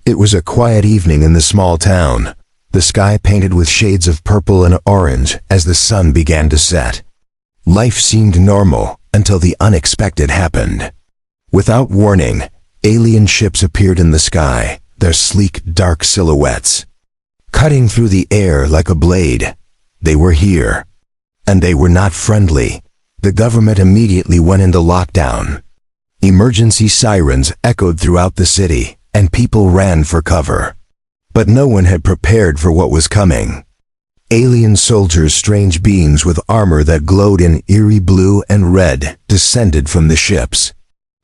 It was a quiet evening in the small town, the sky painted with shades of purple and orange as the sun began to set. Life seemed normal until the unexpected happened. Without warning, alien ships appeared in the sky, their sleek, dark silhouettes. Cutting through the air like a blade, they were here. And they were not friendly. The government immediately went into lockdown. Emergency sirens echoed throughout the city, and people ran for cover. But no one had prepared for what was coming. Alien soldiers, strange beings with armor that glowed in eerie blue and red, descended from the ships.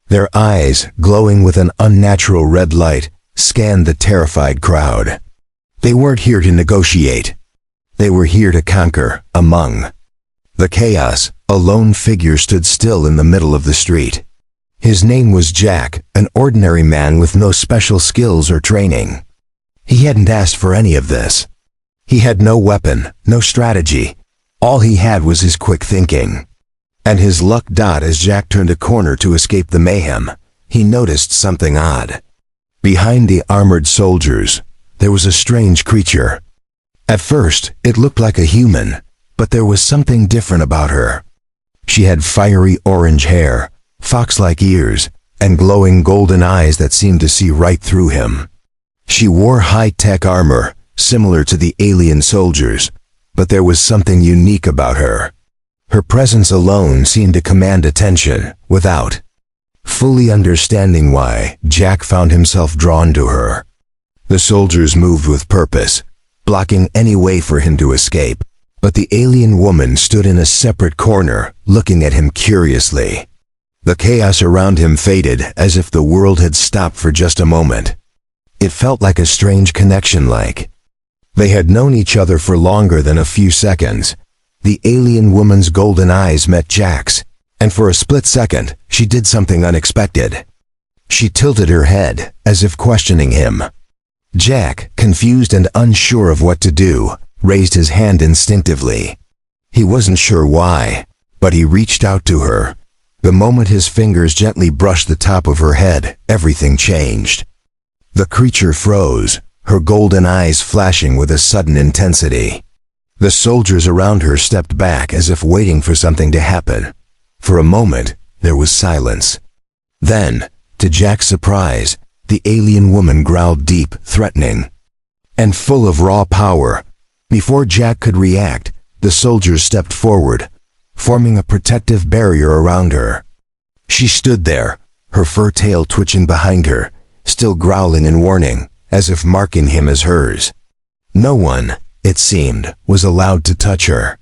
Their eyes, glowing with an unnatural red light, scanned the terrified crowd. They weren't here to negotiate. They were here to conquer. Among the chaos, a lone figure stood still in the middle of the street. His name was Jack, an ordinary man with no special skills or training. He hadn't asked for any of this. He had no weapon, no strategy. All he had was his quick thinking. And his luck. As Jack turned a corner to escape the mayhem, he noticed something odd. Behind the armored soldiers, there was a strange creature. At first, it looked like a human, but there was something different about her. She had fiery orange hair, fox-like ears, and glowing golden eyes that seemed to see right through him. She wore high-tech armor, similar to the alien soldiers, but there was something unique about her. Her presence alone seemed to command attention, without fully understanding why. Jack found himself drawn to her. The soldiers moved with purpose, blocking any way for him to escape, but the alien woman stood in a separate corner, looking at him curiously. The chaos around him faded as if the world had stopped for just a moment. It felt like a strange connection, like they had known each other for longer than a few seconds. The alien woman's golden eyes met Jack's, and for a split second, she did something unexpected. She tilted her head, as if questioning him. Jack, confused and unsure of what to do, raised his hand instinctively. He wasn't sure why, but he reached out to her. The moment his fingers gently brushed the top of her head, everything changed. The creature froze, her golden eyes flashing with a sudden intensity. The soldiers around her stepped back as if waiting for something to happen. For a moment, there was silence. Then, to Jack's surprise, the alien woman growled deep, threatening, and full of raw power. Before Jack could react, the soldiers stepped forward, forming a protective barrier around her. She stood there, her fur tail twitching behind her, still growling in warning, as if marking him as hers. No one, it seemed, was allowed to touch her.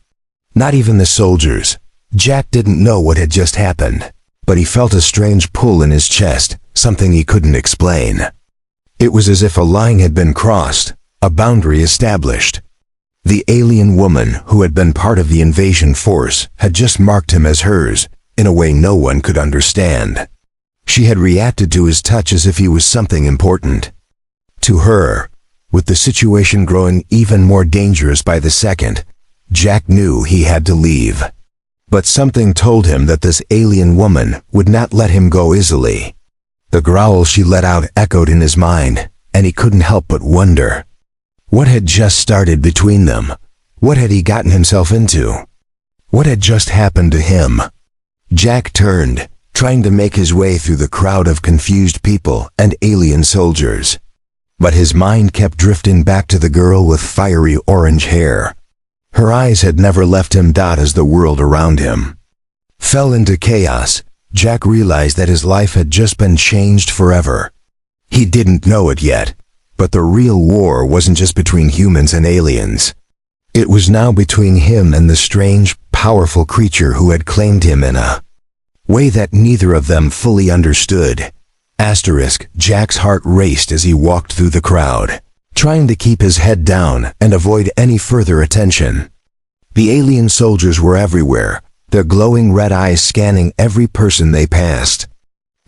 Not even the soldiers. Jack didn't know what had just happened, but he felt a strange pull in his chest, something he couldn't explain. It was as if a line had been crossed, a boundary established. The alien woman, who had been part of the invasion force, had just marked him as hers, in a way no one could understand. She had reacted to his touch as if he was something important. To her, with the situation growing even more dangerous by the second, Jack knew he had to leave. But something told him that this alien woman would not let him go easily. The growl she let out echoed in his mind, and he couldn't help but wonder. What had just started between them? What had he gotten himself into? What had just happened to him? Jack turned, trying to make his way through the crowd of confused people and alien soldiers. But his mind kept drifting back to the girl with fiery orange hair. Her eyes had never left him. As the world around him fell into chaos, Jack realized that his life had just been changed forever. He didn't know it yet, but the real war wasn't just between humans and aliens. It was now between him and the strange, powerful creature who had claimed him in a way that neither of them fully understood. Jack's heart raced as he walked through the crowd, trying to keep his head down and avoid any further attention. The alien soldiers were everywhere, their glowing red eyes scanning every person they passed.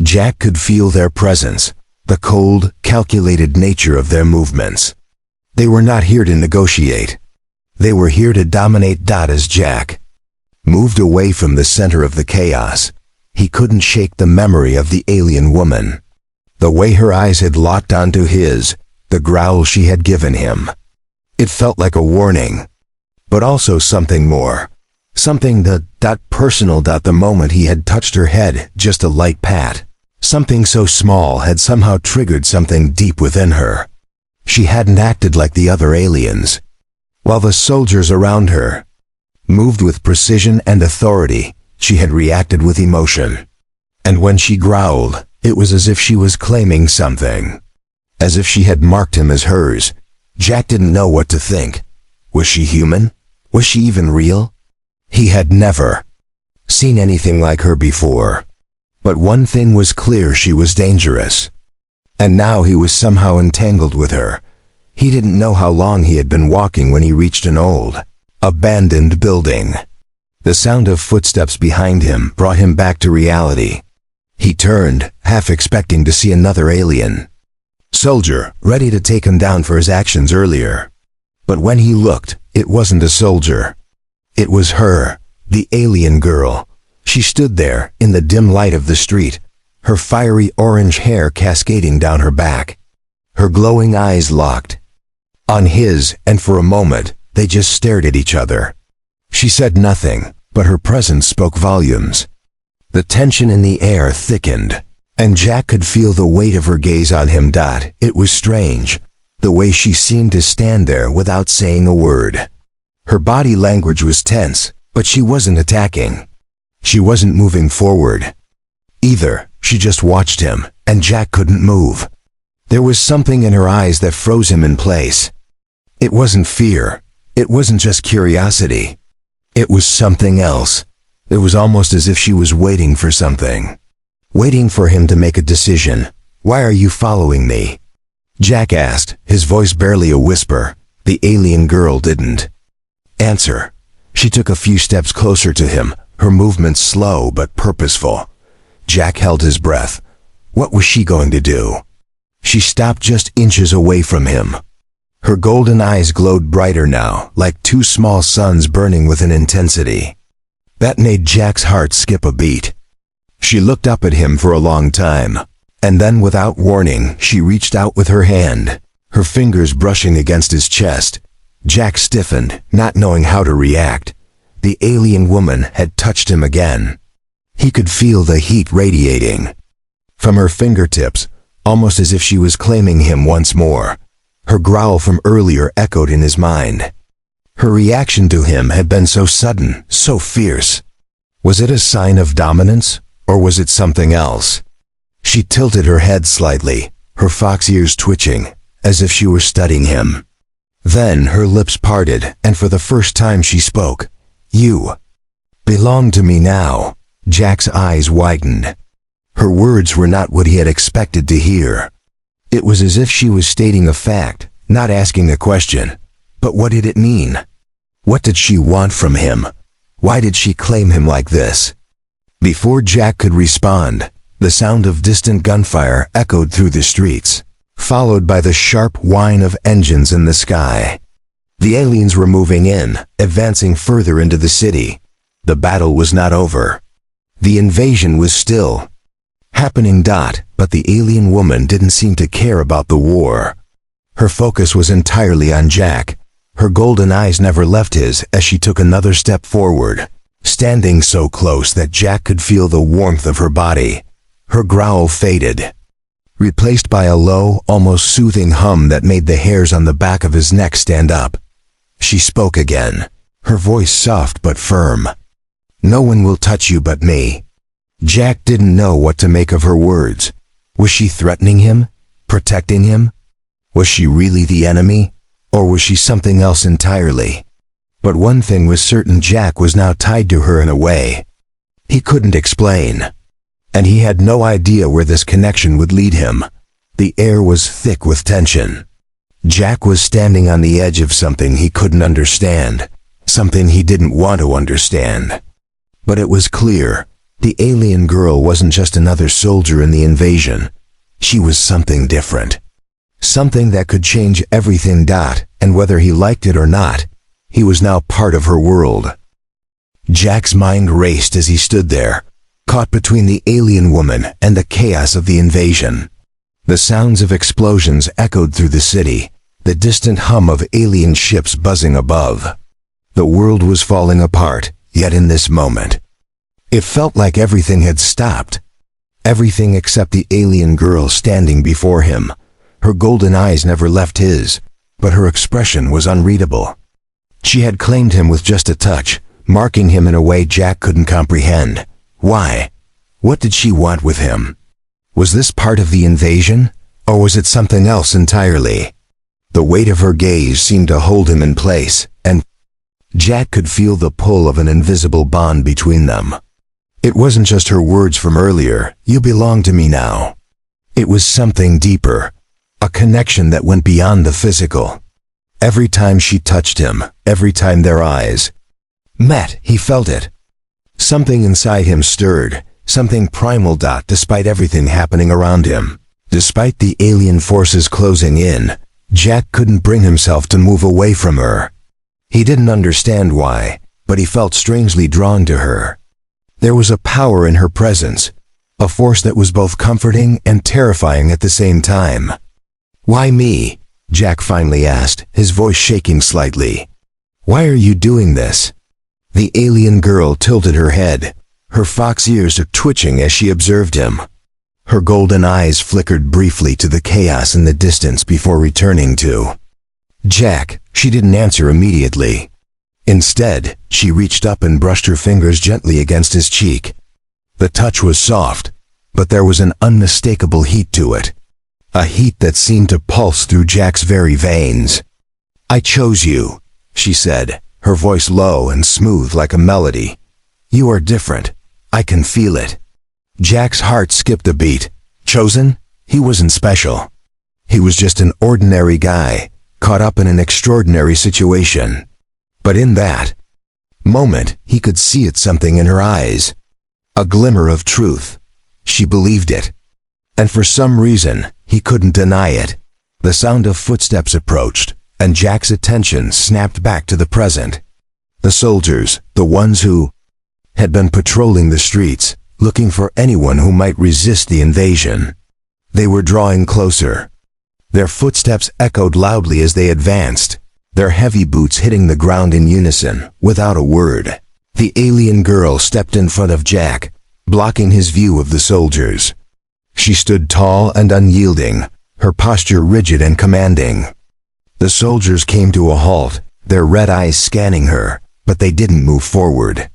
Jack could feel their presence, the cold, calculated nature of their movements. They were not here to negotiate. They were here to dominate. As Jack moved away from the center of the chaos, he couldn't shake the memory of the alien woman. The way her eyes had locked onto his, the growl she had given him. It felt like a warning, but also something more. Something that personal. The moment he had touched her head, just a light pat. Something so small had somehow triggered something deep within her. She hadn't acted like the other aliens. While the soldiers around her moved with precision and authority, she had reacted with emotion. And when she growled, it was as if she was claiming something. As if she had marked him as hers. Jack didn't know what to think. Was she human? Was she even real? He had never seen anything like her before. But one thing was clear: she was dangerous. And now he was somehow entangled with her. He didn't know how long he had been walking when he reached an old, abandoned building. The sound of footsteps behind him brought him back to reality. He turned, half expecting to see another alien soldier, ready to take him down for his actions earlier. But when he looked, it wasn't a soldier. It was her, the alien girl. She stood there, in the dim light of the street, her fiery orange hair cascading down her back. Her glowing eyes locked on his, and for a moment, they just stared at each other. She said nothing, but her presence spoke volumes. The tension in the air thickened, and Jack could feel the weight of her gaze on him. It was strange, the way she seemed to stand there without saying a word. Her body language was tense, but she wasn't attacking. She wasn't moving forward either. She just watched him, and Jack couldn't move. There was something in her eyes that froze him in place. It wasn't fear. It wasn't just curiosity. It was something else. It was almost as if she was waiting for something. Waiting for him to make a decision. "Why are you following me?" Jack asked, his voice barely a whisper. The alien girl didn't answer. She took a few steps closer to him, her movements slow but purposeful. Jack held his breath. What was she going to do? She stopped just inches away from him. Her golden eyes glowed brighter now, like two small suns burning with an intensity that made Jack's heart skip a beat. She looked up at him for a long time, and then without warning, she reached out with her hand, her fingers brushing against his chest. Jack stiffened, not knowing how to react. The alien woman had touched him again. He could feel the heat radiating from her fingertips, almost as if she was claiming him once more. Her growl from earlier echoed in his mind. Her reaction to him had been so sudden, so fierce. Was it a sign of dominance, or was it something else? She tilted her head slightly, her fox ears twitching, as if she were studying him. Then her lips parted, and for the first time she spoke. "You belong to me now." Jack's eyes widened. Her words were not what he had expected to hear. It was as if she was stating a fact, not asking a question. But what did it mean? What did she want from him? Why did she claim him like this? Before Jack could respond, the sound of distant gunfire echoed through the streets, followed by the sharp whine of engines in the sky. The aliens were moving in, advancing further into the city. The battle was not over. The invasion was still happening. But the alien woman didn't seem to care about the war. Her focus was entirely on Jack. Her golden eyes never left his as she took another step forward, standing so close that Jack could feel the warmth of her body. Her growl faded, replaced by a low, almost soothing hum that made the hairs on the back of his neck stand up. She spoke again, her voice soft but firm. "No one will touch you but me." Jack didn't know what to make of her words. Was she threatening him? Protecting him? Was she really the enemy? Or was she something else entirely? But one thing was certain: Jack was now tied to her in a way he couldn't explain. And he had no idea where this connection would lead him. The air was thick with tension. Jack was standing on the edge of something he couldn't understand, something he didn't want to understand. But it was clear. The alien girl wasn't just another soldier in the invasion. She was something different. Something that could change everything. And whether he liked it or not, he was now part of her world. Jack's mind raced as he stood there, caught between the alien woman and the chaos of the invasion. The sounds of explosions echoed through the city, the distant hum of alien ships buzzing above. The world was falling apart, yet in this moment, it felt like everything had stopped. Everything except the alien girl standing before him. Her golden eyes never left his, but her expression was unreadable. She had claimed him with just a touch, marking him in a way Jack couldn't comprehend. Why? What did she want with him? Was this part of the invasion, or was it something else entirely? The weight of her gaze seemed to hold him in place, and Jack could feel the pull of an invisible bond between them. It wasn't just her words from earlier, "You belong to me now." It was something deeper, a connection that went beyond the physical. Every time she touched him, every time their eyes met, he felt it. Something inside him stirred, something primal. Despite everything happening around him, despite the alien forces closing in, Jack couldn't bring himself to move away from her. He didn't understand why, but he felt strangely drawn to her. There was a power in her presence, a force that was both comforting and terrifying at the same time. "Why me?" Jack finally asked, his voice shaking slightly. "Why are you doing this?" The alien girl tilted her head, her fox ears twitching as she observed him. Her golden eyes flickered briefly to the chaos in the distance before returning to Jack. She didn't answer immediately. Instead, she reached up and brushed her fingers gently against his cheek. The touch was soft, but there was an unmistakable heat to it. A heat that seemed to pulse through Jack's very veins. "I chose you," she said, her voice low and smooth like a melody. "You are different. I can feel it." Jack's heart skipped a beat. Chosen? He wasn't special. He was just an ordinary guy, caught up in an extraordinary situation. But in that moment, he could see something in her eyes. A glimmer of truth. She believed it. And for some reason, he couldn't deny it. The sound of footsteps approached, and Jack's attention snapped back to the present. The soldiers, the ones who had been patrolling the streets, looking for anyone who might resist the invasion. They were drawing closer. Their footsteps echoed loudly as they advanced, their heavy boots hitting the ground in unison, without a word. The alien girl stepped in front of Jack, blocking his view of the soldiers. She stood tall and unyielding, her posture rigid and commanding. The soldiers came to a halt, their red eyes scanning her, but they didn't move forward.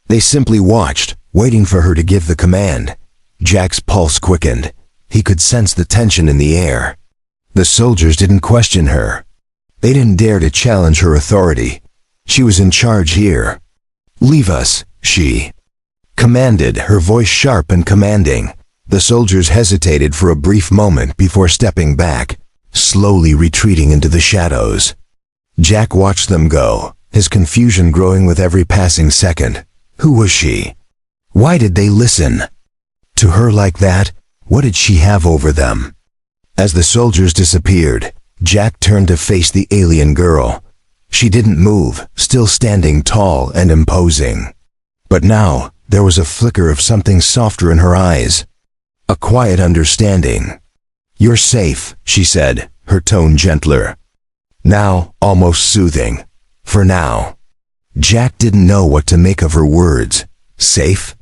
They simply watched, waiting for her to give the command. Jack's pulse quickened. He could sense the tension in the air. The soldiers didn't question her. They didn't dare to challenge her authority. She was in charge here. "Leave us," she commanded, her voice sharp and commanding. The soldiers hesitated for a brief moment before stepping back, slowly retreating into the shadows. Jack watched them go, his confusion growing with every passing second. Who was she? Why did they listen to her like that? What did she have over them? As the soldiers disappeared, Jack turned to face the alien girl. She didn't move, still standing tall and imposing. But now, there was a flicker of something softer in her eyes. A quiet understanding. "You're safe," she said, her tone gentler. Now, almost soothing. For now. Jack didn't know what to make of her words. Safe?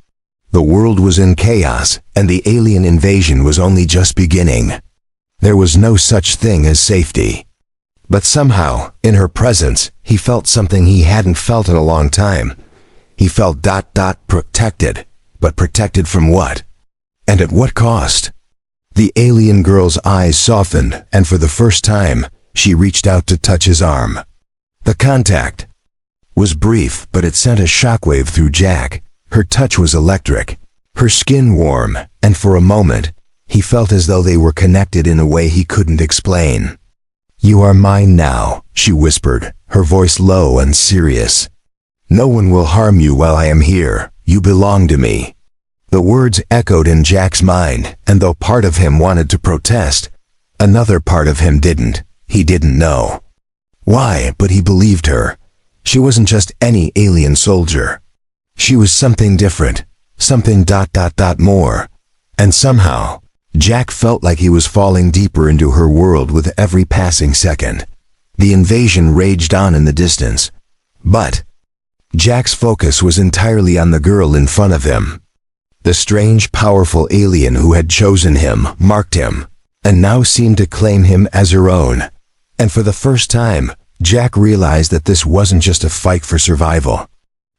The world was in chaos, and the alien invasion was only just beginning. There was no such thing as safety. But somehow, in her presence, he felt something he hadn't felt in a long time. He felt protected. But protected from what? And at what cost? The alien girl's eyes softened, and for the first time, she reached out to touch his arm. The contact was brief, but it sent a shockwave through Jack. Her touch was electric, her skin warm, and for a moment, he felt as though they were connected in a way he couldn't explain. "You are mine now," she whispered, her voice low and serious. "No one will harm you while I am here. You belong to me." The words echoed in Jack's mind, and though part of him wanted to protest, another part of him didn't. He didn't know why, but he believed her. She wasn't just any alien soldier. She was something different, something more. And somehow, Jack felt like he was falling deeper into her world with every passing second. The invasion raged on in the distance. But Jack's focus was entirely on the girl in front of him. The strange, powerful alien who had chosen him, marked him, and now seemed to claim him as her own. And for the first time, Jack realized that this wasn't just a fight for survival.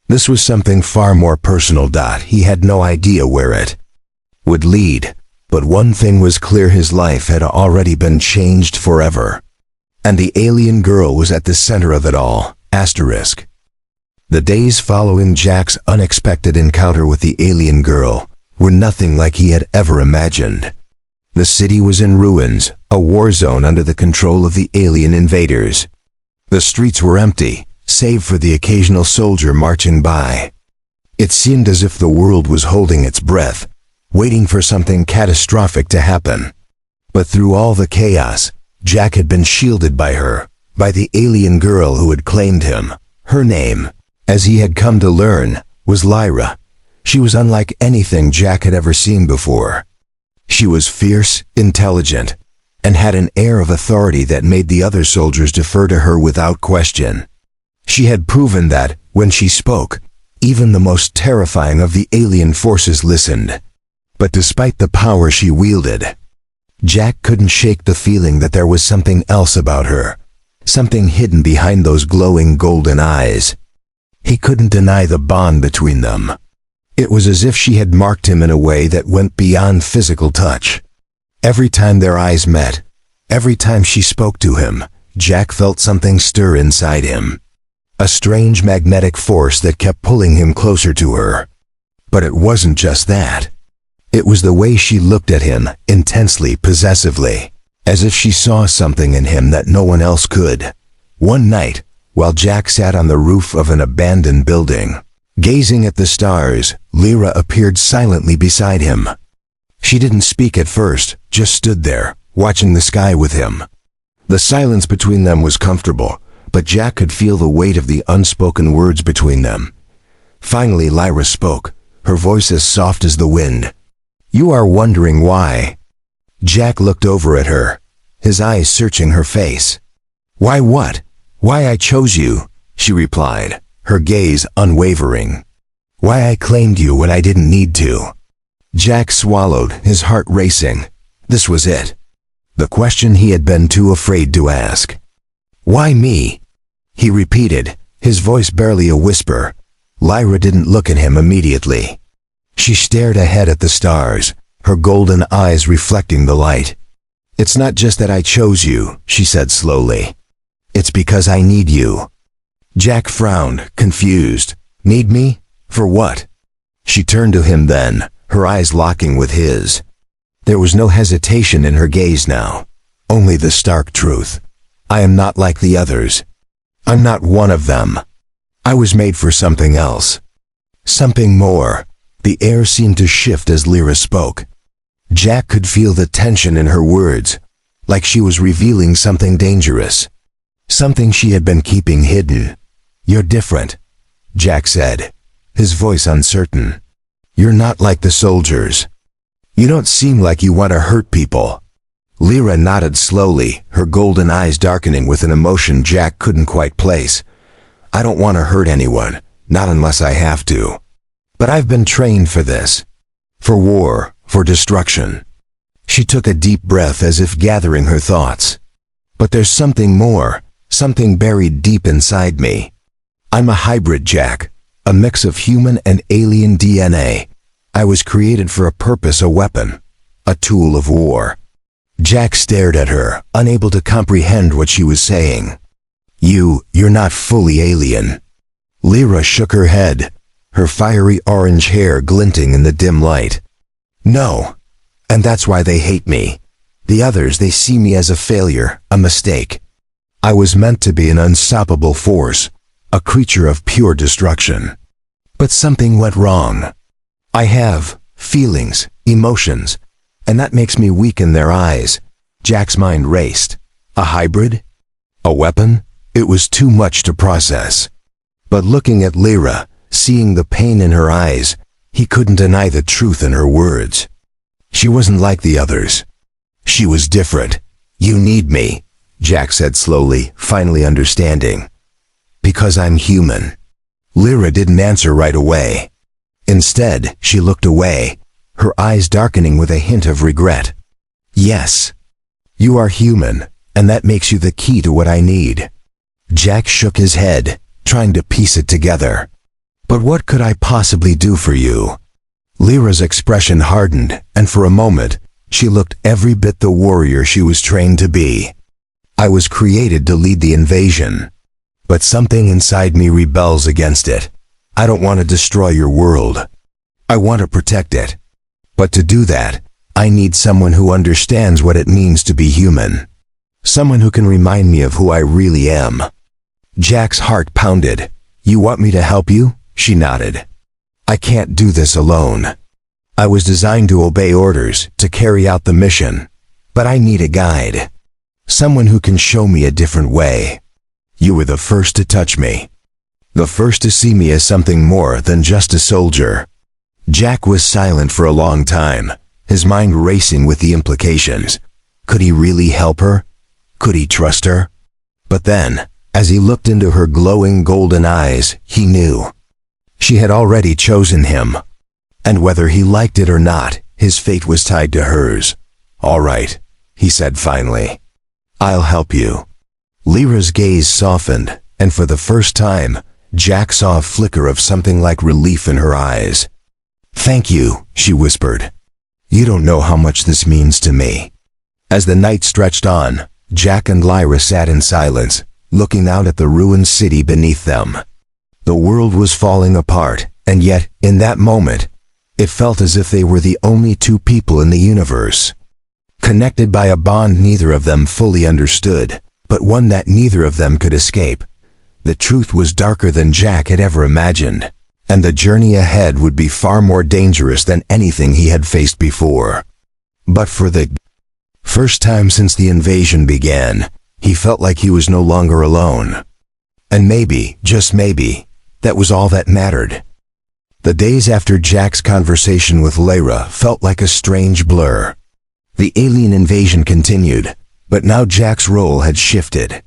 This was something far more personal. He had no idea where it would lead, but one thing was clear: his life had already been changed forever. And the alien girl was at the center of it all. Asterisk. The days following Jack's unexpected encounter with the alien girl were nothing like he had ever imagined. The city was in ruins, a war zone under the control of the alien invaders. The streets were empty, save for the occasional soldier marching by. It seemed as if the world was holding its breath, waiting for something catastrophic to happen. But through all the chaos, Jack had been shielded by her, by the alien girl who had claimed him. Her name, as he had come to learn, was Lyra. She was unlike anything Jack had ever seen before. She was fierce, intelligent, and had an air of authority that made the other soldiers defer to her without question. She had proven that, when she spoke, even the most terrifying of the alien forces listened. But despite the power she wielded, Jack couldn't shake the feeling that there was something else about her, something hidden behind those glowing golden eyes. He couldn't deny the bond between them. It was as if she had marked him in a way that went beyond physical touch. Every time their eyes met, every time she spoke to him, Jack felt something stir inside him. A strange magnetic force that kept pulling him closer to her. But it wasn't just that. It was the way she looked at him, intensely, possessively, as if she saw something in him that no one else could. One night, while Jack sat on the roof of an abandoned building, gazing at the stars, Lyra appeared silently beside him. She didn't speak at first, just stood there, watching the sky with him. The silence between them was comfortable, but Jack could feel the weight of the unspoken words between them. Finally, Lyra spoke, her voice as soft as the wind. "You are wondering why?" Jack looked over at her, his eyes searching her face. "Why what? Why I chose you," she replied, her gaze unwavering. "Why I claimed you when I didn't need to." Jack swallowed, his heart racing. This was it. The question he had been too afraid to ask. "Why me?" he repeated, his voice barely a whisper. Lyra didn't look at him immediately. She stared ahead at the stars, her golden eyes reflecting the light. "It's not just that I chose you," she said slowly. "It's because I need you." Jack frowned, confused. "Need me? For what?" She turned to him then, her eyes locking with his. There was no hesitation in her gaze now, only the stark truth. "I am not like the others. I'm not one of them. I was made for something else. Something more." The air seemed to shift as Lyra spoke. Jack could feel the tension in her words, like she was revealing something dangerous. Something she had been keeping hidden. "You're different," Jack said, his voice uncertain. "You're not like the soldiers. You don't seem like you want to hurt people." Lyra nodded slowly, her golden eyes darkening with an emotion Jack couldn't quite place. "I don't want to hurt anyone, not unless I have to. But I've been trained for this. For war, for destruction." She took a deep breath as if gathering her thoughts. "But there's something more, something buried deep inside me. I'm a hybrid, Jack, a mix of human and alien DNA. I was created for a purpose, a weapon, a tool of war." Jack stared at her, unable to comprehend what she was saying. You're not fully alien." Lyra shook her head, her fiery orange hair glinting in the dim light. "No, and that's why they hate me. The others, they see me as a failure, a mistake. I was meant to be an unstoppable force, a creature of pure destruction. But something went wrong. I have feelings, emotions, and that makes me weak in their eyes." Jack's mind raced. A hybrid? A weapon? It was too much to process. But looking at Lyra, seeing the pain in her eyes, he couldn't deny the truth in her words. She wasn't like the others. She was different. You need me, Jack said slowly, finally understanding. Because I'm human. Lyra didn't answer right away. Instead, she looked away, her eyes darkening with a hint of regret. Yes. You are human, and that makes you the key to what I need. Jack shook his head, trying to piece it together. But what could I possibly do for you? Lyra's expression hardened, and for a moment, she looked every bit the warrior she was trained to be. I was created to lead the invasion. But something inside me rebels against it. I don't want to destroy your world. I want to protect it. But to do that, I need someone who understands what it means to be human. Someone who can remind me of who I really am. Jack's heart pounded. You want me to help you? She nodded. I can't do this alone. I was designed to obey orders, to carry out the mission. But I need a guide. Someone who can show me a different way. You were the first to touch me. The first to see me as something more than just a soldier. Jack was silent for a long time, his mind racing with the implications. Could he really help her? Could he trust her? But then, as he looked into her glowing golden eyes, he knew. She had already chosen him. And whether he liked it or not, his fate was tied to hers. All right, he said finally. I'll help you. Lyra's gaze softened, and for the first time, Jack saw a flicker of something like relief in her eyes. Thank you, she whispered. You don't know how much this means to me. As the night stretched on, Jack and Lyra sat in silence, looking out at the ruined city beneath them. The world was falling apart, and yet, in that moment, it felt as if they were the only two people in the universe. Connected by a bond neither of them fully understood, but one that neither of them could escape. The truth was darker than Jack had ever imagined, and the journey ahead would be far more dangerous than anything he had faced before. But for the first time since the invasion began, he felt like he was no longer alone. And maybe, just maybe, that was all that mattered. The days after Jack's conversation with Lyra felt like a strange blur. The alien invasion continued, but now Jack's role had shifted.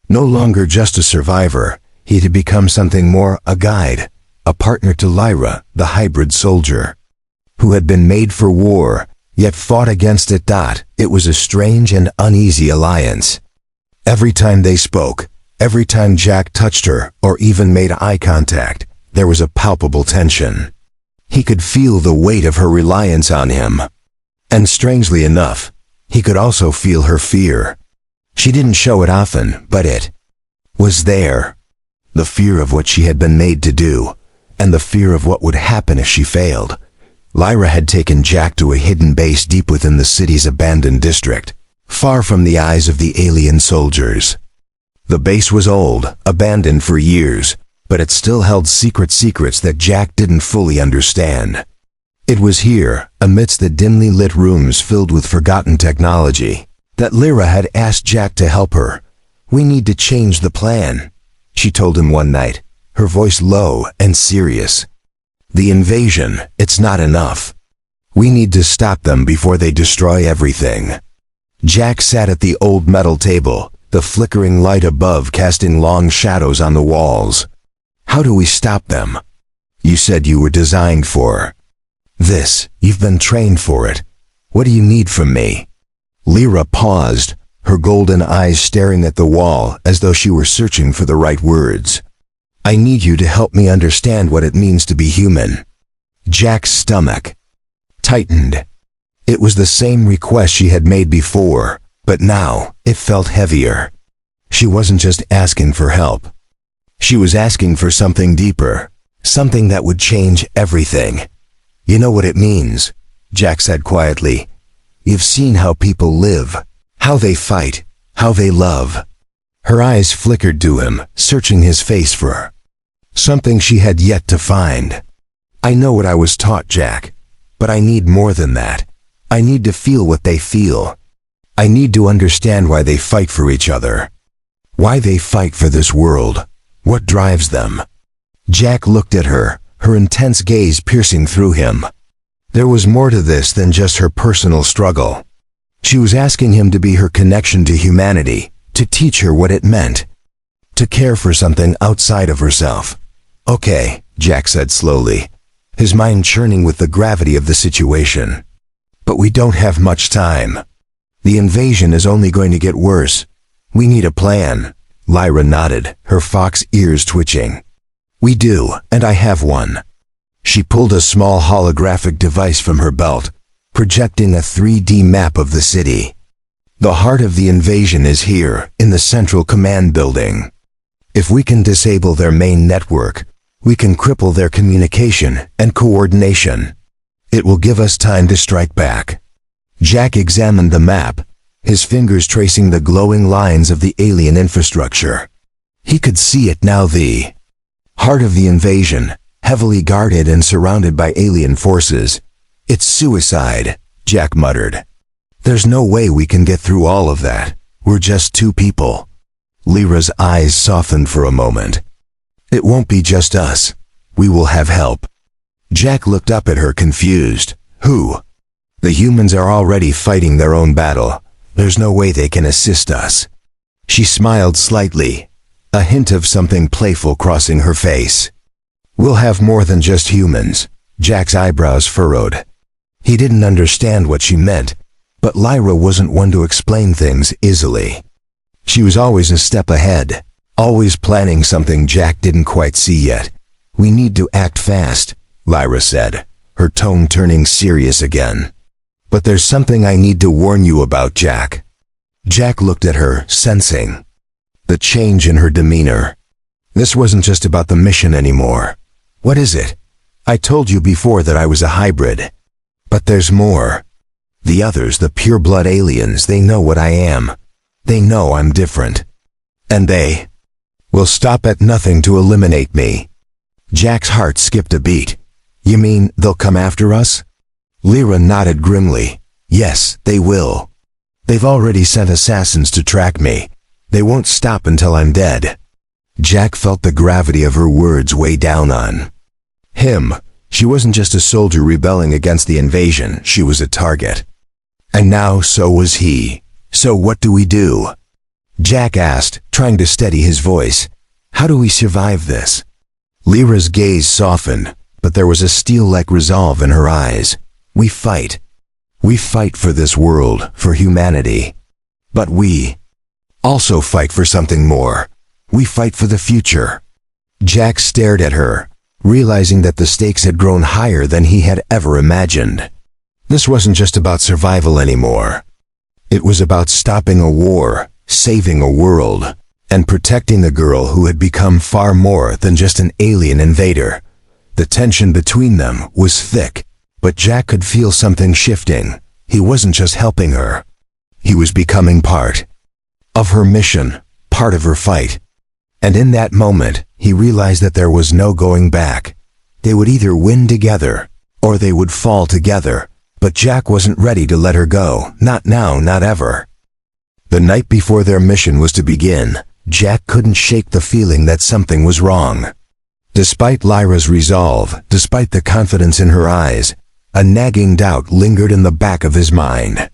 No longer just a survivor, he had become something more, a guide, a partner to Lyra, the hybrid soldier, who had been made for war, yet fought against it. It was a strange and uneasy alliance. Every time they spoke, every time Jack touched her or even made eye contact, there was a palpable tension. He could feel the weight of her reliance on him. And strangely enough, he could also feel her fear. She didn't show it often, but it was there. The fear of what she had been made to do, and the fear of what would happen if she failed. Lyra had taken Jack to a hidden base deep within the city's abandoned district, far from the eyes of the alien soldiers. The base was old, abandoned for years, but it still held secrets that Jack didn't fully understand. It was here, amidst the dimly lit rooms filled with forgotten technology, that Lyra had asked Jack to help her. We need to change the plan, she told him one night, her voice low and serious. The invasion, it's not enough. We need to stop them before they destroy everything. Jack sat at the old metal table, the flickering light above casting long shadows on the walls. How do we stop them? You said you were designed for this. You've been trained for it. What do you need from me? Lyra paused, her golden eyes staring at the wall as though she were searching for the right words. I need you to help me understand what it means to be human. Jack's stomach tightened. It was the same request she had made before, but now it felt heavier. She wasn't just asking for help. She was asking for something deeper, something that would change everything. You know what it means, Jack said quietly. You've seen how people live, how they fight, how they love. Her eyes flickered to him, searching his face for something she had yet to find. I know what I was taught, Jack, but I need more than that. I need to feel what they feel. I need to understand why they fight for each other. Why they fight for this world. What drives them? Jack looked at her, her intense gaze piercing through him. There was more to this than just her personal struggle. She was asking him to be her connection to humanity, to teach her what it meant, to care for something outside of herself. "Okay," Jack said slowly, his mind churning with the gravity of the situation. "But we don't have much time. The invasion is only going to get worse. We need a plan." Lyra nodded, her fox ears twitching. "We do, and I have one." She pulled a small holographic device from her belt, projecting a 3D map of the city. "The heart of the invasion is here, in the central command building. If we can disable their main network, we can cripple their communication and coordination. It will give us time to strike back." Jack examined the map, his fingers tracing the glowing lines of the alien infrastructure. He could see it now, the heart of the invasion, heavily guarded and surrounded by alien forces. "It's suicide," Jack muttered. "There's no way we can get through all of that. We're just two people." Lyra's eyes softened for a moment. "It won't be just us. We will have help." Jack looked up at her confused. "Who?" "The humans are already fighting their own battle. There's no way they can assist us." She smiled slightly, a hint of something playful crossing her face. "We'll have more than just humans." Jack's eyebrows furrowed. He didn't understand what she meant, but Lyra wasn't one to explain things easily. She was always a step ahead, always planning something Jack didn't quite see yet. "We need to act fast," Lyra said, her tone turning serious again. "But there's something I need to warn you about, Jack." Jack looked at her, sensing the change in her demeanor. This wasn't just about the mission anymore. "What is it?" "I told you before that I was a hybrid. But there's more. The others, the pure-blood aliens, they know what I am. They know I'm different. And they will stop at nothing to eliminate me." Jack's heart skipped a beat. "You mean they'll come after us?" Lyra nodded grimly. "Yes, they will. They've already sent assassins to track me. They won't stop until I'm dead." Jack felt the gravity of her words weigh down on him. She wasn't just a soldier rebelling against the invasion, she was a target. And now so was he. "So what do we do?" Jack asked, trying to steady his voice. "How do we survive this?" Lyra's gaze softened, but there was a steel-like resolve in her eyes. "We fight. We fight for this world, for humanity. But we also fight for something more. We fight for the future." Jack stared at her, realizing that the stakes had grown higher than he had ever imagined. This wasn't just about survival anymore. It was about stopping a war, saving a world, and protecting the girl who had become far more than just an alien invader. The tension between them was thick, but Jack could feel something shifting. He wasn't just helping her. He was becoming part of her mission, part of her fight. And in that moment, he realized that there was no going back. They would either win together, or they would fall together. But Jack wasn't ready to let her go, not now, not ever. The night before their mission was to begin, Jack couldn't shake the feeling that something was wrong. Despite Lyra's resolve, despite the confidence in her eyes, a nagging doubt lingered in the back of his mind.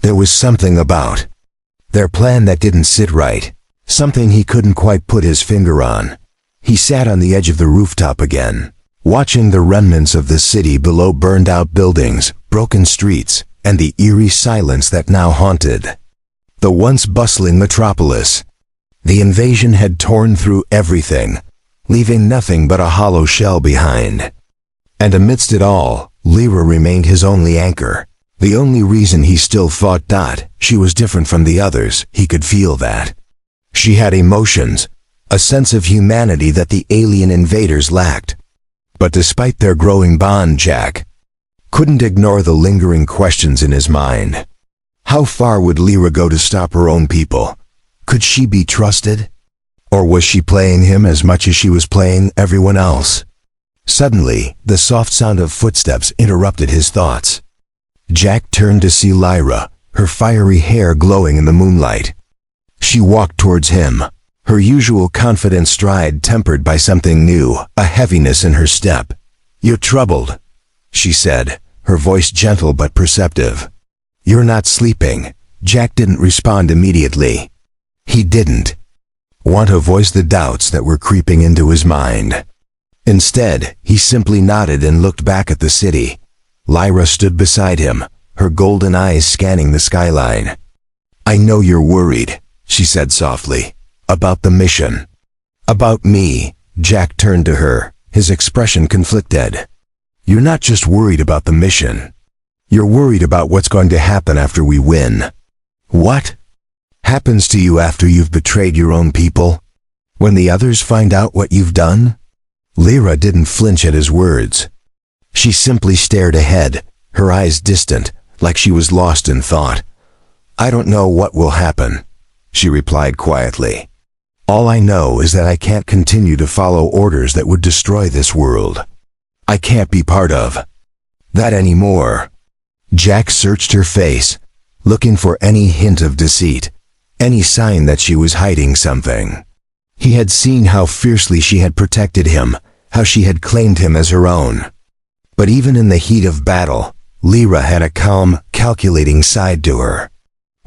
There was something about their plan that didn't sit right, something he couldn't quite put his finger on. He sat on the edge of the rooftop again, watching the remnants of the city below, burned-out buildings, broken streets, and the eerie silence that now haunted the once bustling metropolis. The invasion had torn through everything, leaving nothing but a hollow shell behind. And amidst it all, Lyra remained his only anchor, the only reason he still fought. She was different from the others, he could feel that. She had emotions, a sense of humanity that the alien invaders lacked. But despite their growing bond, Jack couldn't ignore the lingering questions in his mind. How far would Lyra go to stop her own people? Could she be trusted? Or was she playing him as much as she was playing everyone else? Suddenly, the soft sound of footsteps interrupted his thoughts. Jack turned to see Lyra, her fiery hair glowing in the moonlight. She walked towards him, her usual confident stride tempered by something new, a heaviness in her step. "You're troubled," she said, her voice gentle but perceptive. "You're not sleeping." Jack didn't respond immediately. He didn't want to voice the doubts that were creeping into his mind. Instead, he simply nodded and looked back at the city. Lyra stood beside him, her golden eyes scanning the skyline. "I know you're worried," she said softly. "About the mission." "About me." Jack turned to her, his expression conflicted. "You're not just worried about the mission. You're worried about what's going to happen after we win." "What happens to you after you've betrayed your own people? When the others find out what you've done?" Lyra didn't flinch at his words. She simply stared ahead, her eyes distant, like she was lost in thought. "I don't know what will happen," she replied quietly. "All I know is that I can't continue to follow orders that would destroy this world. I can't be part of that anymore." Jack searched her face, looking for any hint of deceit, any sign that she was hiding something. He had seen how fiercely she had protected him, how she had claimed him as her own. But even in the heat of battle, Lyra had a calm, calculating side to her.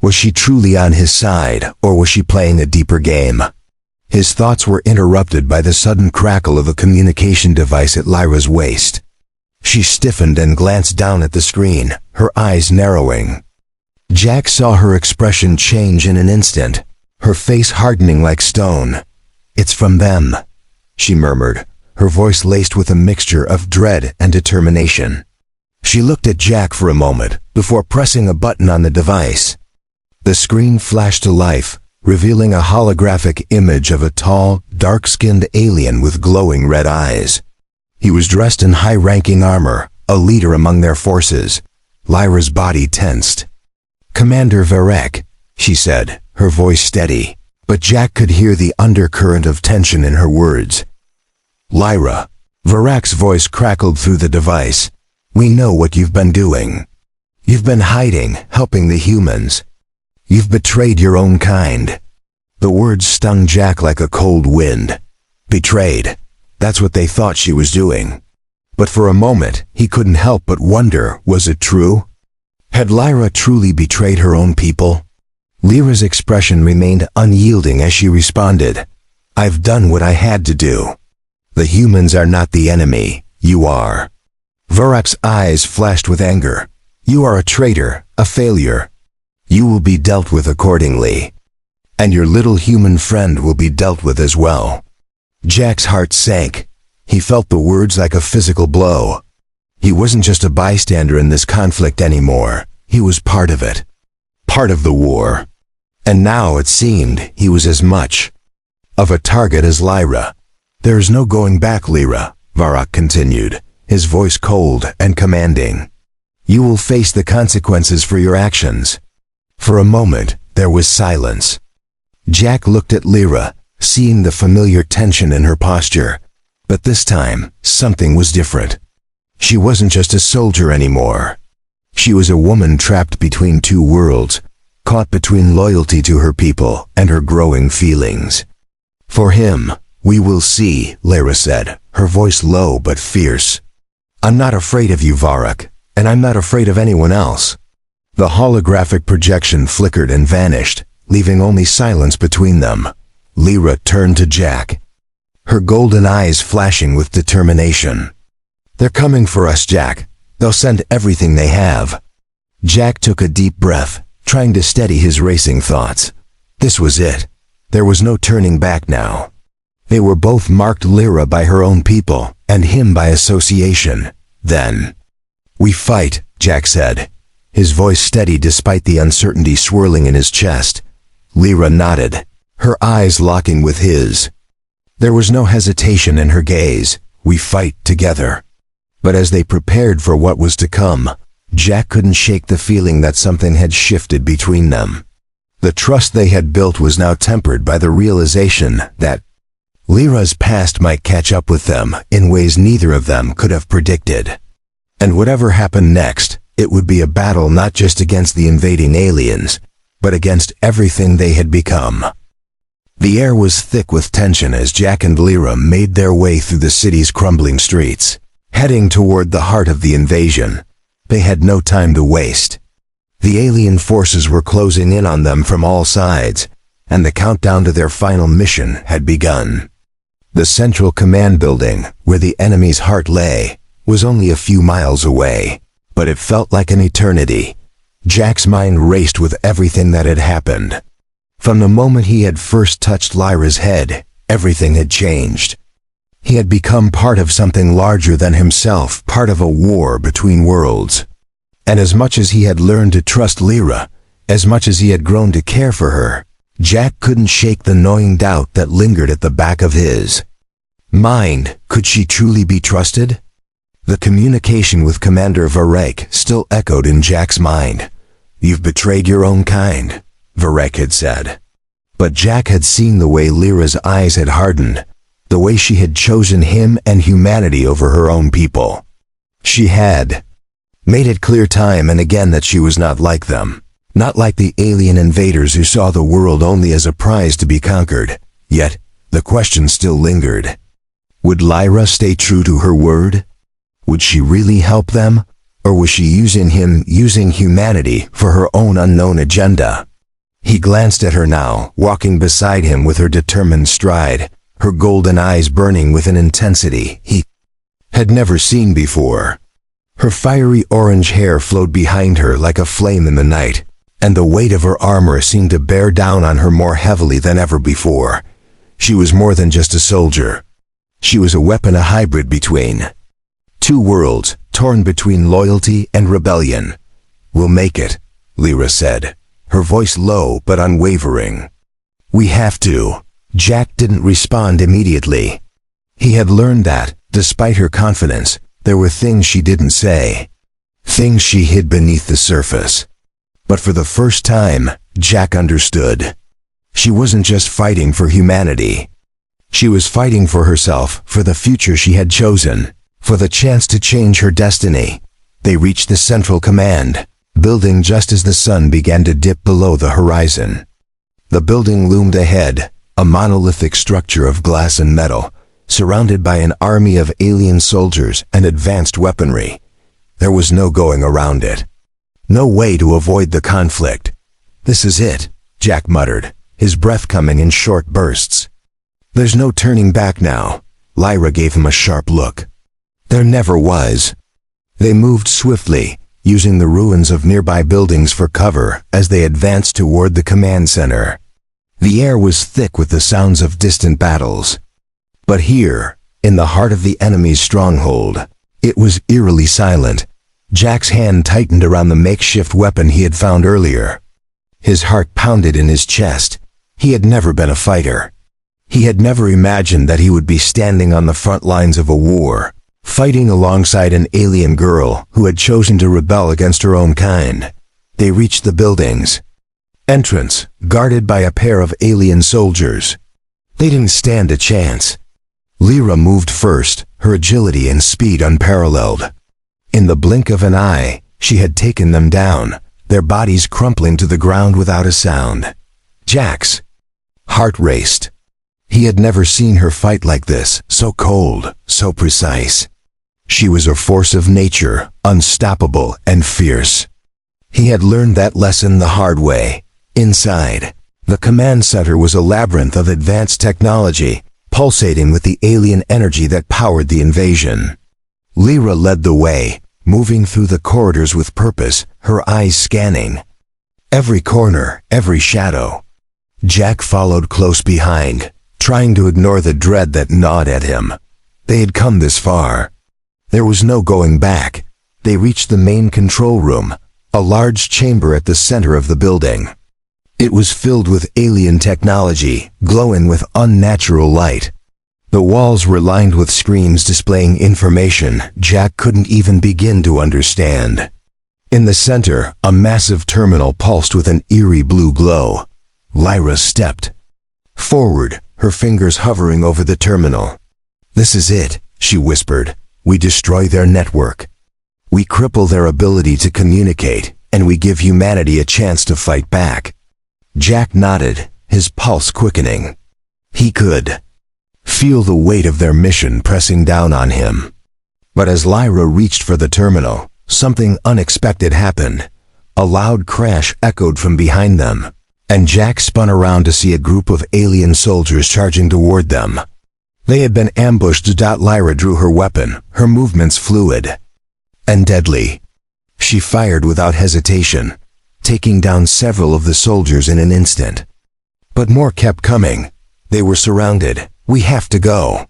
Was she truly on his side, or was she playing a deeper game? His thoughts were interrupted by the sudden crackle of a communication device at Lyra's waist. She stiffened and glanced down at the screen, her eyes narrowing. Jack saw her expression change in an instant, her face hardening like stone. "It's from them," she murmured, her voice laced with a mixture of dread and determination. She looked at Jack for a moment before pressing a button on the device. The screen flashed to life, revealing a holographic image of a tall, dark-skinned alien with glowing red eyes. He was dressed in high-ranking armor, a leader among their forces. Lyra's body tensed. "Commander Varek," she said, her voice steady, but Jack could hear the undercurrent of tension in her words. "Lyra," Varek's voice crackled through the device. "We know what you've been doing. You've been hiding, helping the humans. You've betrayed your own kind." The words stung Jack like a cold wind. Betrayed. That's what they thought she was doing. But for a moment, he couldn't help but wonder, was it true? Had Lyra truly betrayed her own people? Lyra's expression remained unyielding as she responded, "I've done what I had to do. The humans are not the enemy, you are." Varek's eyes flashed with anger. "You are a traitor, a failure. You will be dealt with accordingly. And your little human friend will be dealt with as well." Jack's heart sank. He felt the words like a physical blow. He wasn't just a bystander in this conflict anymore. He was part of it. Part of the war. And now it seemed he was as much of a target as Lyra. "There is no going back, Lyra," Varek continued, his voice cold and commanding. "You will face the consequences for your actions." For a moment, there was silence. Jack looked at Lyra, seeing the familiar tension in her posture. But this time, something was different. She wasn't just a soldier anymore. She was a woman trapped between two worlds, caught between loyalty to her people and her growing feelings. "For him, we will see," Lyra said, her voice low but fierce. "I'm not afraid of you, Varek, and I'm not afraid of anyone else." The holographic projection flickered and vanished, leaving only silence between them. Lyra turned to Jack, her golden eyes flashing with determination. "They're coming for us, Jack. They'll send everything they have." Jack took a deep breath, trying to steady his racing thoughts. This was it. There was no turning back now. They were both marked Lyra by her own people, and him by association. Then, "We fight," Jack said, his voice steady despite the uncertainty swirling in his chest. Lyra nodded, her eyes locking with his. There was no hesitation in her gaze. "We fight together." But as they prepared for what was to come, Jack couldn't shake the feeling that something had shifted between them. The trust they had built was now tempered by the realization that Lyra's past might catch up with them in ways neither of them could have predicted. And whatever happened next, it would be a battle not just against the invading aliens, but against everything they had become. The air was thick with tension as Jack and Lyra made their way through the city's crumbling streets, heading toward the heart of the invasion. They had no time to waste. The alien forces were closing in on them from all sides, and the countdown to their final mission had begun. The central command building, where the enemy's heart lay, was only a few miles away, but it felt like an eternity. Jack's mind raced with everything that had happened. From the moment he had first touched Lyra's head, everything had changed. He had become part of something larger than himself, part of a war between worlds. And as much as he had learned to trust Lyra, as much as he had grown to care for her, Jack couldn't shake the gnawing doubt that lingered at the back of his mind. Could she truly be trusted? The communication with Commander Varek still echoed in Jack's mind. "You've betrayed your own kind," Varek had said. But Jack had seen the way Lyra's eyes had hardened, the way she had chosen him and humanity over her own people. She had made it clear time and again that she was not like them, not like the alien invaders who saw the world only as a prize to be conquered. Yet, the question still lingered. Would Lyra stay true to her word? Would she really help them? Or was she using humanity for her own unknown agenda? He glanced at her now, walking beside him with her determined stride, her golden eyes burning with an intensity he had never seen before. Her fiery orange hair flowed behind her like a flame in the night, and the weight of her armor seemed to bear down on her more heavily than ever before. She was more than just a soldier. She was a weapon, a hybrid between two worlds, torn between loyalty and rebellion. "We'll make it," Lyra said, her voice low but unwavering. "We have to." Jack didn't respond immediately. He had learned that, despite her confidence, there were things she didn't say, things she hid beneath the surface. But for the first time, Jack understood. She wasn't just fighting for humanity. She was fighting for herself, for the future she had chosen, for the chance to change her destiny. They reached the central command building just as the sun began to dip below the horizon. The building loomed ahead, a monolithic structure of glass and metal, surrounded by an army of alien soldiers and advanced weaponry. There was no going around it. No way to avoid the conflict. "This is it," Jack muttered, his breath coming in short bursts. "There's no turning back now." Lyra gave him a sharp look. There never was. They moved swiftly, using the ruins of nearby buildings for cover as they advanced toward the command center. The air was thick with the sounds of distant battles. But here, in the heart of the enemy's stronghold, it was eerily silent. Jack's hand tightened around the makeshift weapon he had found earlier. His heart pounded in his chest. He had never been a fighter. He had never imagined that he would be standing on the front lines of a war, fighting alongside an alien girl who had chosen to rebel against her own kind. They reached the building's entrance, guarded by a pair of alien soldiers. They didn't stand a chance. Lyra moved first, her agility and speed unparalleled. In the blink of an eye, she had taken them down, their bodies crumpling to the ground without a sound. Jack's heart raced. He had never seen her fight like this, so cold, so precise. She was a force of nature, unstoppable and fierce. He had learned that lesson the hard way. Inside, the command center was a labyrinth of advanced technology, pulsating with the alien energy that powered the invasion. Lyra led the way, moving through the corridors with purpose, her eyes scanning every corner, every shadow. Jack followed close behind, trying to ignore the dread that gnawed at him. They had come this far. There was no going back. They reached the main control room, a large chamber at the center of the building. It was filled with alien technology, glowing with unnatural light. The walls were lined with screens displaying information Jack couldn't even begin to understand. In the center, a massive terminal pulsed with an eerie blue glow. Lyra stepped forward, her fingers hovering over the terminal. "This is it," she whispered. "We destroy their network. We cripple their ability to communicate, and we give humanity a chance to fight back." Jack nodded, his pulse quickening. He could feel the weight of their mission pressing down on him. But as Lyra reached for the terminal, something unexpected happened. A loud crash echoed from behind them, and Jack spun around to see a group of alien soldiers charging toward them. They had been ambushed. Lyra drew her weapon, her movements fluid and deadly. She fired without hesitation, taking down several of the soldiers in an instant. But more kept coming. They were surrounded. "We have to go,"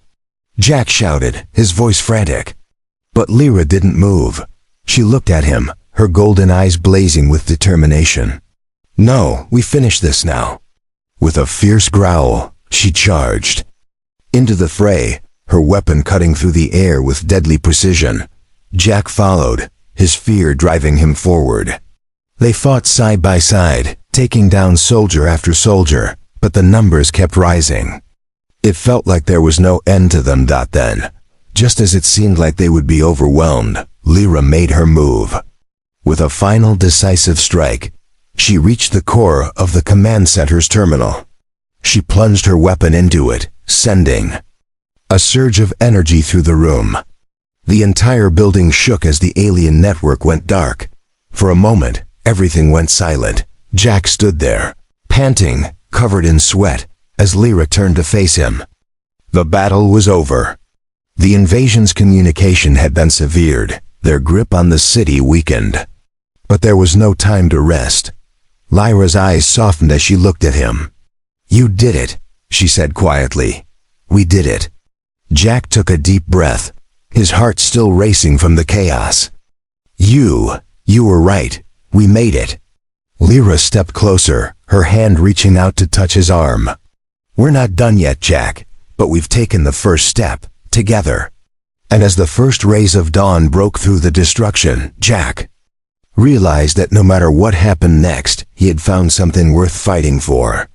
Jack shouted, his voice frantic. But Lyra didn't move. She looked at him, her golden eyes blazing with determination. "No, we finish this now." With a fierce growl, she charged into the fray, her weapon cutting through the air with deadly precision. Jack followed, his fear driving him forward. They fought side by side, taking down soldier after soldier, but the numbers kept rising. It felt like there was no end to them. Then, just as it seemed like they would be overwhelmed, Lyra made her move. With a final decisive strike, she reached the core of the command center's terminal. She plunged her weapon into it, sending a surge of energy through the room. The entire building shook as the alien network went dark. For a moment, everything went silent. Jack stood there, panting, covered in sweat, as Lyra turned to face him. The battle was over. The invasion's communication had been severed, their grip on the city weakened. But there was no time to rest. Lyra's eyes softened as she looked at him. "You did it," she said quietly. "We did it." Jack took a deep breath, his heart still racing from the chaos. You were right. We made it." Lyra stepped closer, her hand reaching out to touch his arm. "We're not done yet, Jack, but we've taken the first step, together." And as the first rays of dawn broke through the destruction, Jack realized that no matter what happened next, he had found something worth fighting for.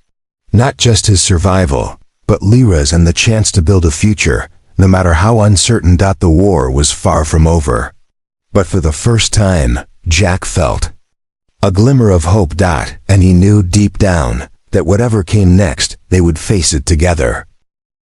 Not just his survival, but Lyra's and the chance to build a future, no matter how uncertain. The war was far from over. But for the first time, Jack felt a glimmer of hope. And he knew deep down that whatever came next, they would face it together.